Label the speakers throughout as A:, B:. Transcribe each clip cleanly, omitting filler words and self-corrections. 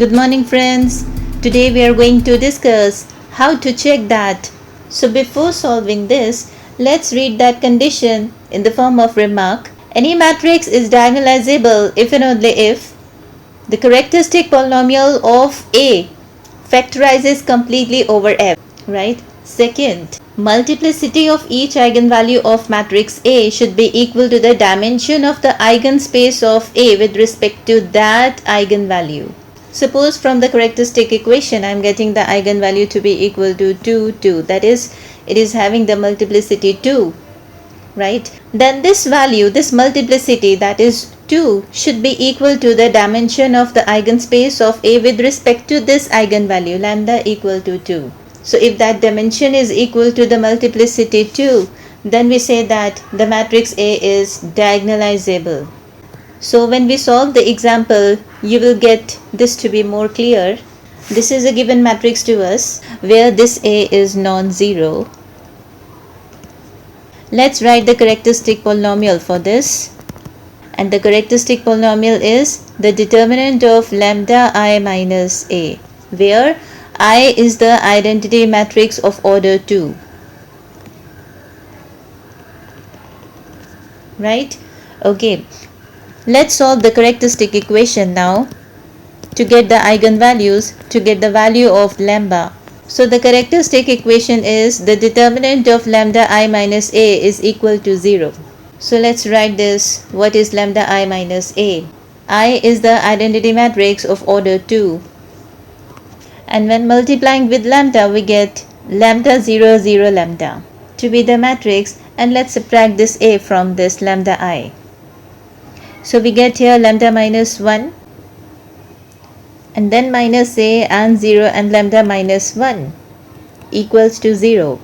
A: Good morning, friends. Today we are going to discuss how to check that. So before solving this, let's read that condition in the form of remark. Any matrix is diagonalizable if and only if the characteristic polynomial of A factorizes completely over F, right? Second, multiplicity of each eigenvalue of matrix A should be equal to the dimension of the eigenspace of A with respect to that eigenvalue. Suppose from the characteristic equation I am getting the eigenvalue to be equal to 2, 2. That is, it is having the multiplicity 2, right? Then this value, this multiplicity, that is 2, should be equal to the dimension of the eigenspace of A with respect to this eigenvalue, lambda equal to 2. So if that dimension is equal to the multiplicity 2, then we say that the matrix A is diagonalizable. So when we solve the example, you will get this to be more clear. This is a given matrix to us where this A is non-zero. Let's write the characteristic polynomial for this. And the characteristic polynomial is the determinant of lambda I minus A, where I is the identity matrix of order 2. Right? Okay. Let's solve the characteristic equation now to get the eigenvalues, to get the value of lambda. So the characteristic equation is the determinant of lambda I minus A is equal to 0. So let's write this. What is lambda I minus A? I is the identity matrix of order 2. And when multiplying with lambda, we get lambda 0, 0 lambda to be the matrix, and let's subtract this A from this lambda I. So we get here lambda minus 1 and then minus A and 0 and lambda minus 1 equals to 0.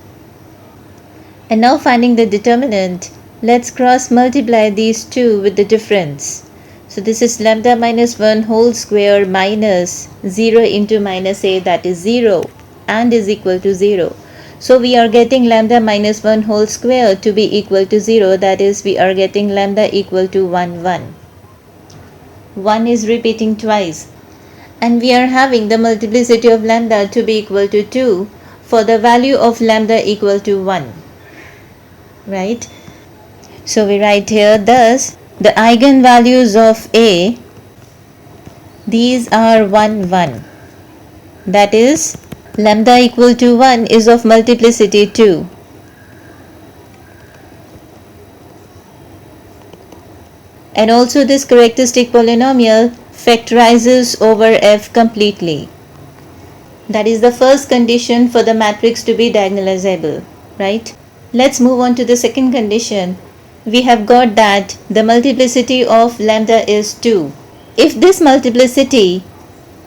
A: And now finding the determinant, let's cross multiply these two with the difference. So this is lambda minus 1 whole square minus 0 into minus A, that is 0, and is equal to 0. So we are getting lambda minus 1 whole square to be equal to 0, that is we are getting lambda equal to 1, 1. 1 is repeating twice. And we are having the multiplicity of lambda to be equal to 2 for the value of lambda equal to 1. Right? So we write here, thus the eigenvalues of A, these are 1, 1. That is, lambda equal to 1 is of multiplicity 2. And also this characteristic polynomial factorizes over F completely. That is the first condition for the matrix to be diagonalizable, right? Let's move on to the second condition. We have got that the multiplicity of lambda is 2. If this multiplicity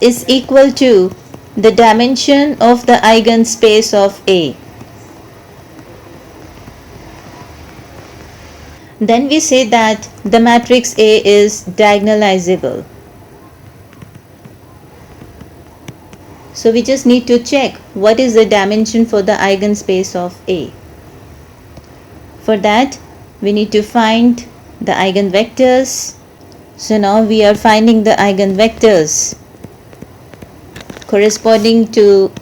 A: is equal to the dimension of the eigenspace of A, then we say that the matrix A is diagonalizable. So we just need to check what is the dimension for the eigenspace of A. For that, we need to find the eigenvectors. So now we are finding the eigenvectors corresponding to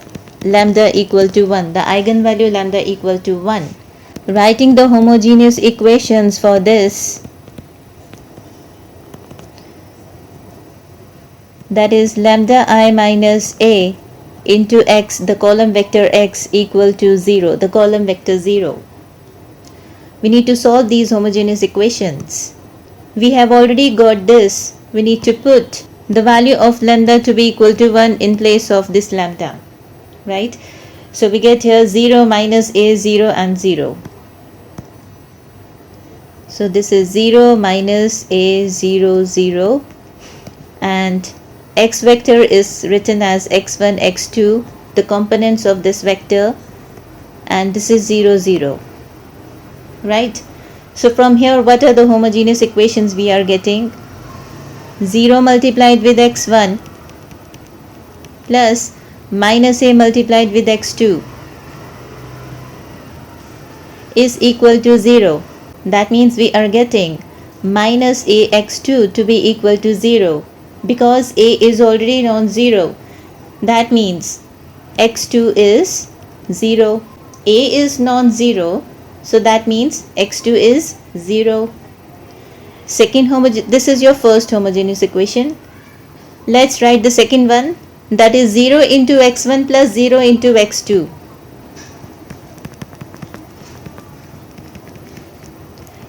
A: lambda equal to 1, the eigenvalue lambda equal to 1. Writing the homogeneous equations for this, that is lambda I minus A into x, the column vector x equal to 0, the column vector 0. We need to solve these homogeneous equations. We have already got this. We need to put the value of lambda to be equal to 1 in place of this lambda, right? So we get here 0 minus A, 0 and 0. So this is 0 minus A, 0, 0, and x vector is written as x1, x2, the components of this vector, and this is 0, 0. Right? So from here, what are the homogeneous equations we are getting? 0 multiplied with x1 plus minus A multiplied with x2 is equal to 0. That means we are getting minus ax2 to be equal to 0. because A is already non-zero. That means x2 is 0. A is non-zero, so that means x2 is 0. This is your first homogeneous equation. Let's write the second one, that is 0 into x1 plus 0 into x2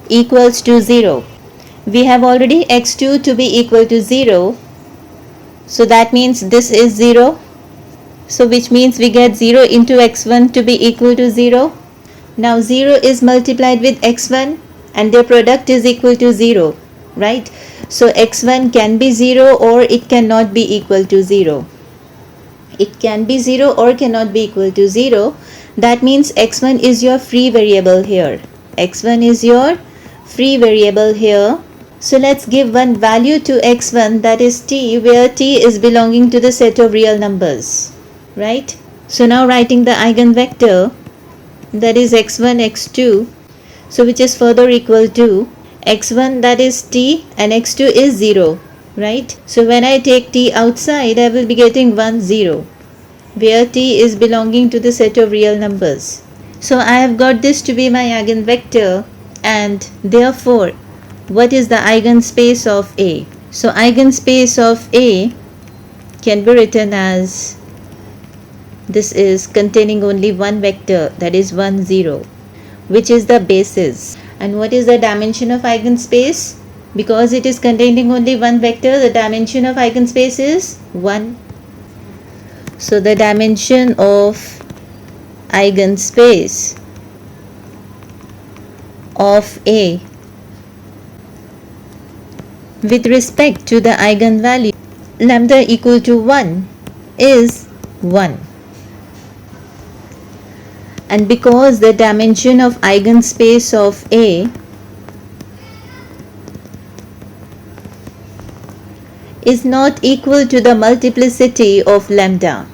A: equals to 0. We have already x2 to be equal to 0, so that means this is 0. So which means we get 0 into x1 to be equal to 0. Now 0 is multiplied with x1 and their product is equal to 0, right? So x1 can be 0 or it cannot be equal to 0. It can be 0 or cannot be equal to 0. That means x1 is your free variable here. x1 is your free variable here. So let's give one value to x1, that is t, where t is belonging to the set of real numbers, right? So now writing the eigenvector, that is x1, x2, so which is further equal to x1, that is t, and x2 is 0, right? So when I take t outside, I will be getting 1, 0, where t is belonging to the set of real numbers. So I have got this to be my eigenvector, and therefore what is the eigenspace of A? So eigenspace of A can be written as, this is containing only one vector, that is 1, 0, which is the basis. And what is the dimension of eigenspace? Because it is containing only one vector, the dimension of eigenspace is 1. So the dimension of eigenspace of A with respect to the eigenvalue lambda equal to 1 is 1. And because the dimension of eigenspace of A is not equal to the multiplicity of lambda,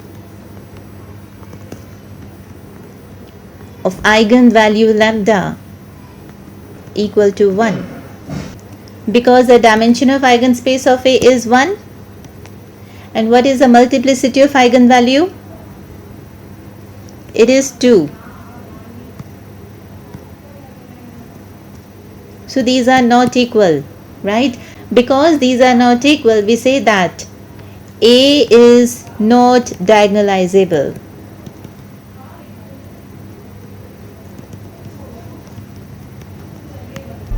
A: of eigenvalue lambda equal to 1, because the dimension of eigenspace of A is 1, and what is the multiplicity of eigenvalue? It is 2. So these are not equal, right? Because these are not equal, we say that A is not diagonalizable.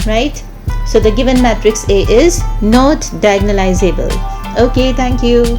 A: Right? So the given matrix A is not diagonalizable. Okay, thank you.